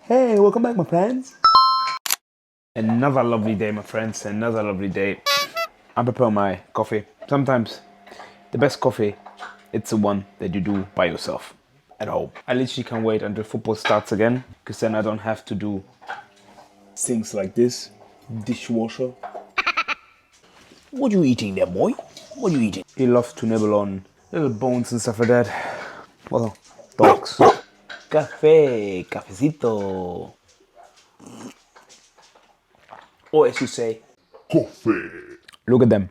Hey, welcome back, my friends. Another lovely day, my friends. Another lovely day. I prepare my coffee. Sometimes the best coffee, it's the one that you do by yourself at home. I literally can't wait until football starts again, because then I don't have to do things like this. Dishwasher. What are you eating there, boy? What are you eating? He loves to nibble on little bones and stuff like that. Well, dogs. Café, cafecito. Or as you say, coffee. Look at them.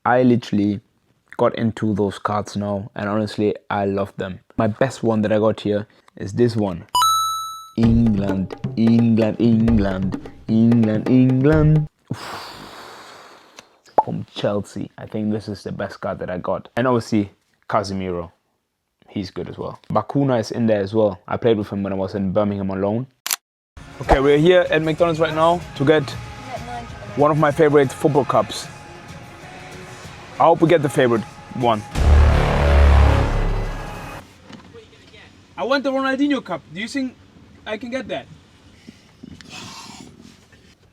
I literally got into those cards now, and honestly, I love them. My best one that I got here is this one. England, England, England, England, England. From Chelsea. I think this is the best card that I got. And obviously, Casemiro. He's good as well. Bakuna is in there as well. I played with him when I was in Birmingham on loan. Okay, we're here at McDonald's right now to get one of my favorite football cups. I hope we get the favorite one. I want the Ronaldinho cup. Do you think I can get that?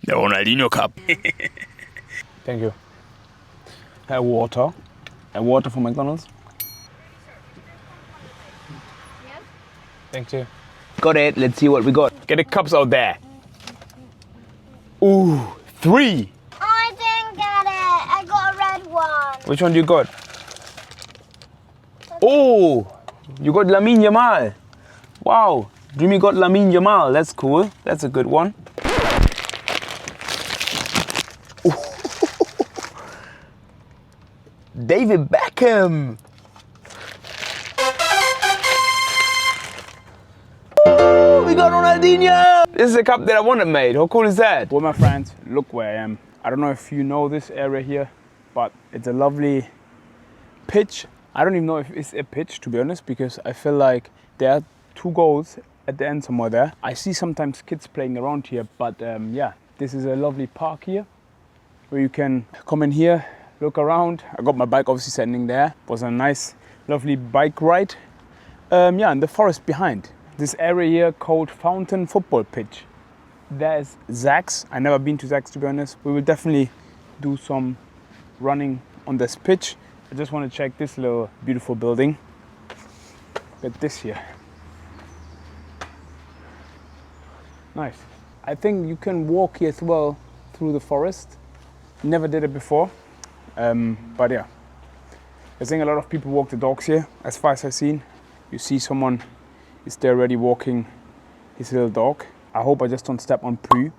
The Ronaldinho cup. Thank you. Water. Water from McDonald's. Yeah. Thank you. Got it. Let's see what we got. Get the cups out there. Ooh, 3. I didn't get it. I got a red one. Which one do you got? Oh, you got Lamine Yamal. Wow, Dreamy got Lamine Yamal. That's cool. That's a good one. David Beckham. We got Ronaldinho. This is a cup that I wanted made. How cool is that? Well, my friends, look where I am. I don't know if you know this area here, but it's a lovely pitch. I don't even know if it's a pitch, to be honest, because I feel like there are 2 goals at the end somewhere there. I see sometimes kids playing around here, but yeah, this is a lovely park here where you can come in here, look around. I got my bike obviously standing there. It was a nice, lovely bike ride. Yeah, and the forest behind. This area here called Fountain Football Pitch. There's Zax. I've never been to Zax, to be honest. We will definitely do some running on this pitch. I just want to check this little beautiful building. Look at this here. Nice. I think you can walk here as well through the forest. Never did it before. But yeah. I think a lot of people walk the dogs here, as far as I've seen. You see someone is there already walking his little dog. I hope I just don't step on poo.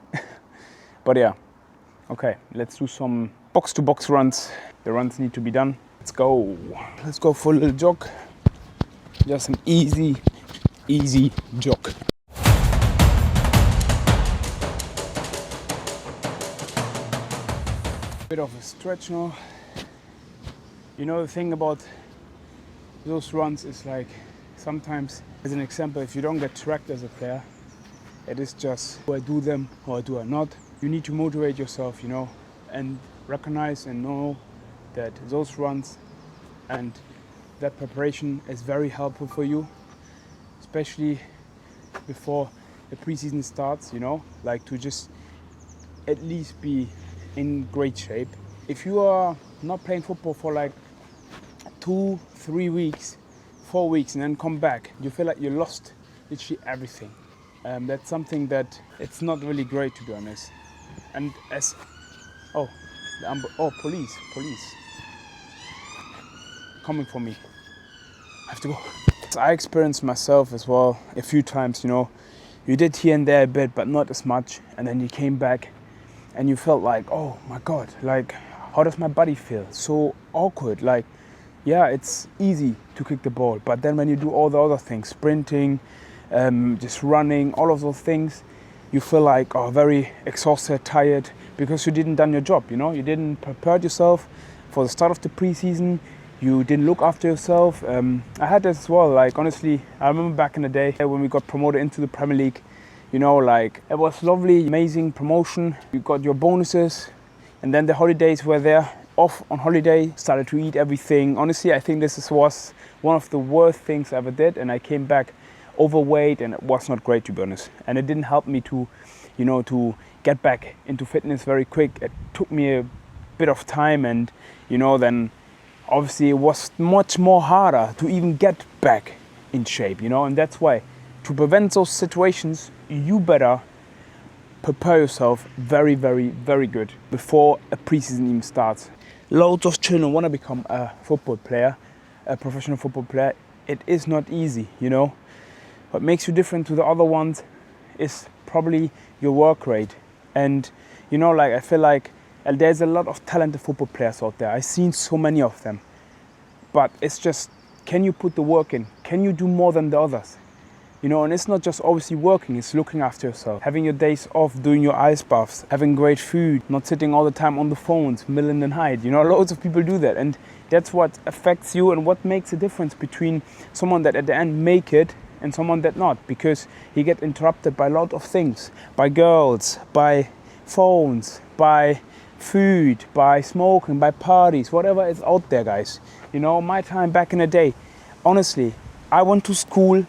But yeah, okay, let's do some box-to-box runs. The runs need to be done. Let's go. Let's go for a little jog. Just an easy jog. Bit of a stretch now. You know, the thing about those runs is like, sometimes, as an example, if you don't get tracked as a player, it is just, do I do them or do I not? You need to motivate yourself, you know, and recognize and know that those runs and that preparation is very helpful for you, especially before the preseason starts, you know, like to just at least be in great shape. If you are not playing football for like 2, 3 weeks, 4 weeks and then come back, you feel like you lost literally everything. That's something that it's not really great, to be honest. And as police coming for me. I have to go. So I experienced myself as well a few times, you know. You did here and there a bit, but not as much. And then you came back and you felt like, oh my God, like, how does my body feel? So awkward. Like, yeah, it's easy to kick the ball, but then when you do all the other things, sprinting, just running, all of those things, you feel like, oh, very exhausted, tired, because you didn't done your job, you know? You didn't prepare yourself for the start of the preseason. You didn't look after yourself. I had this as well, like, honestly, I remember back in the day when we got promoted into the Premier League, you know, like, it was lovely, amazing promotion. You got your bonuses, and then the holidays were there. Off on holiday, started to eat everything. Honestly, I think this was one of the worst things I ever did, and I came back overweight, and it was not great, to be honest. And it didn't help me to, to get back into fitness very quick. It took me a bit of time, and then obviously it was much more harder to even get back in shape, and that's why, to prevent those situations, you better prepare yourself very, very, very good before a preseason even starts. Loads of children want to become a football player, a professional football player. It is not easy, What makes you different to the other ones is probably your work rate. And, I feel like there's a lot of talented football players out there. I've seen so many of them. But it's just, can you put the work in? Can you do more than the others? And it's not just obviously working, it's looking after yourself. Having your days off, doing your ice baths, having great food, not sitting all the time on the phones, milling and hide. Loads of people do that. And that's what affects you and what makes a difference between someone that at the end make it and someone that not. Because you get interrupted by a lot of things. By girls, by phones, by food, by smoking, by parties, whatever is out there, guys. My time back in the day, honestly, I went to school,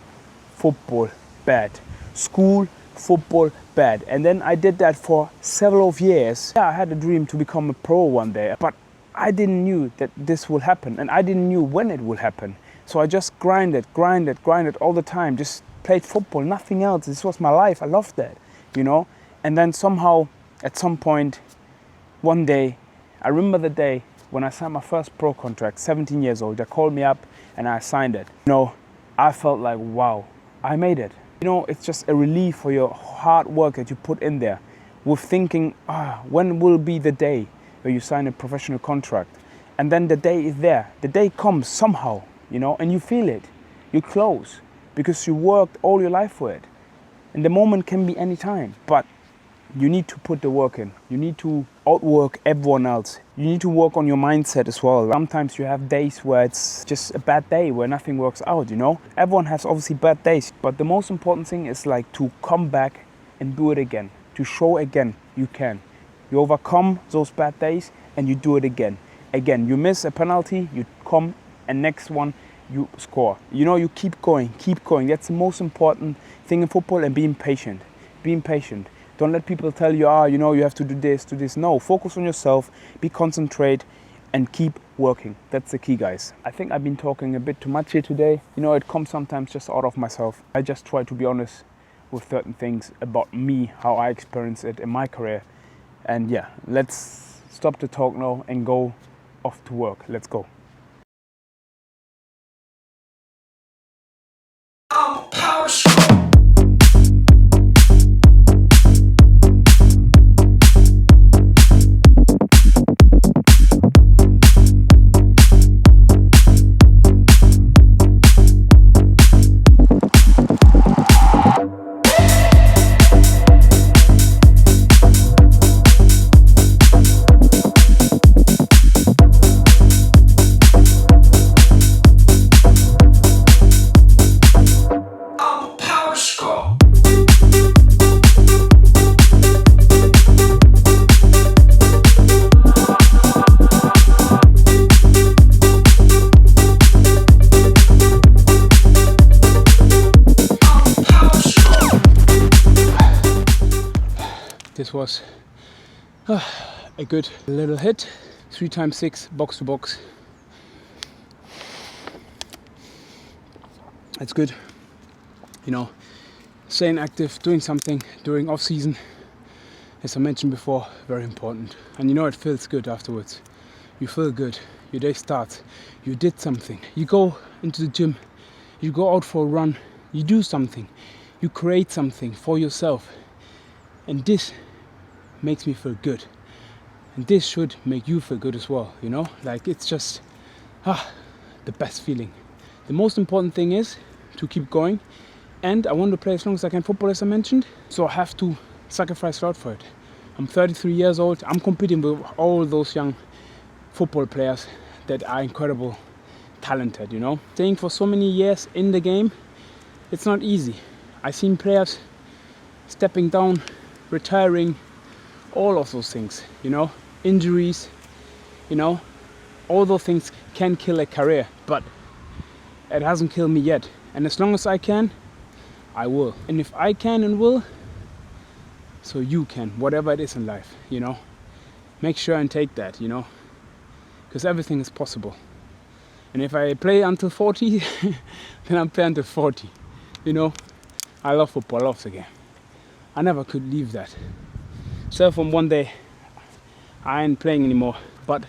football, bad. School, football, bad. And then I did that for several years. Yeah, I had a dream to become a pro one day, but I didn't knew that this will happen, and I didn't knew when it will happen. So I just grinded all the time, just played football, nothing else. This was my life. I loved that, And then somehow, at some point, one day, I remember the day when I signed my first pro contract, 17 years old. They called me up and I signed it. I felt like, wow, I made it. It's just a relief for your hard work that you put in there with thinking, when will be the day where you sign a professional contract? And then the day is there. The day comes somehow, and you feel it. You close because you worked all your life for it. And the moment can be any time, but you need to put the work in. You need to outwork everyone else. You need to work on your mindset as well. Sometimes you have days where it's just a bad day, where nothing works out, Everyone has obviously bad days, but the most important thing is to come back and do it again. To show again you can. You overcome those bad days and you do it again. Again, you miss a penalty, you come and next one you score. You keep going. That's the most important thing in football, and being patient. Being patient. Don't let people tell you, you have to do this. No, focus on yourself, be concentrate, and keep working. That's the key, guys. I think I've been talking a bit too much here today. It comes sometimes just out of myself. I just try to be honest with certain things about me, how I experience it in my career. And yeah, let's stop the talk now and go off to work. Let's go. This was a good little hit. 3x6 box to box. It's good. Staying active, doing something during off season, as I mentioned before, very important. And it feels good afterwards. You feel good. Your day starts. You did something. You go into the gym. You go out for a run. You do something. You create something for yourself. And this makes me feel good, and this should make you feel good as well. It's just the best feeling. The most important thing is to keep going, and I want to play as long as I can football, as I mentioned, so I have to sacrifice a lot for it. I'm 33 years old. I'm competing with all those young football players that are incredible talented. Staying for so many years in the game, it's not easy. I've seen players stepping down, retiring, all of those things, injuries, all those things can kill a career, but it hasn't killed me yet. And as long as I can, I will. And if I can and will, so you can, whatever it is in life, you know. Make sure and take that, you know, because everything is possible. And if I play until 40, then I'm playing until 40, you know. I love football, I love the game. I never could leave that. So from one day, I ain't playing anymore, but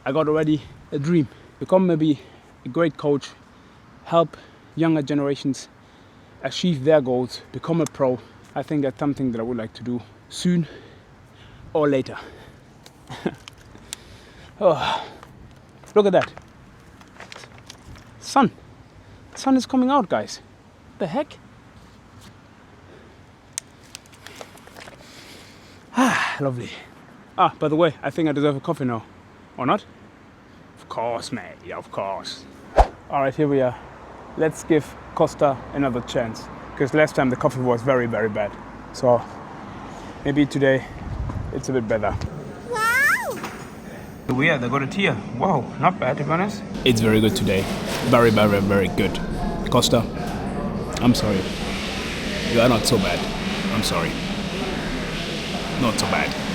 I got already a dream. Become maybe a great coach, help younger generations achieve their goals, become a pro. I think that's something that I would like to do soon or later. Oh, look at that. Sun. Sun is coming out, guys. What the heck? Ah, lovely. Ah, by the way, I think I deserve a coffee now. Or not? Of course, mate. Yeah, of course. Alright, here we are. Let's give Costa another chance. Because last time the coffee was very, very bad. So maybe today it's a bit better. Wow! Weird, I got a tear. Wow, not bad to be honest. It's very good today. Very, very, very good. Costa, I'm sorry. You are not so bad. I'm sorry. Not so bad.